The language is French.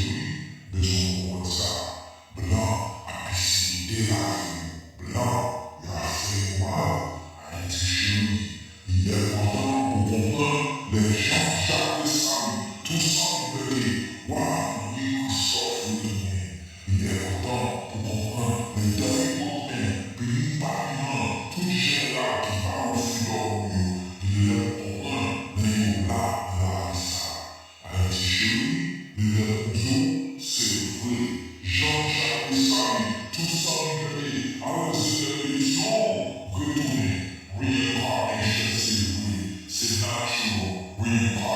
chérie, besoin de ça. Blanc, apicité la vie. Blanc, il a fait mal. Haïti chérie, il est content pour comprendre les gens, Jacques Dessalines, tous enlevés. Waouh, il Christophe Retourné. Il est content pour comprendre les derniers copains, pays papillons, tous les gens là qui parlent au fil il est content, mais il est là, ça. Haïti chérie, il est content, c'est vrai. Jean-Jacques Dessalines, tous enlevés. Alors c'est l'émission, retourner. Reincarnation, c'est vrai. C'est natural. Reincarnation.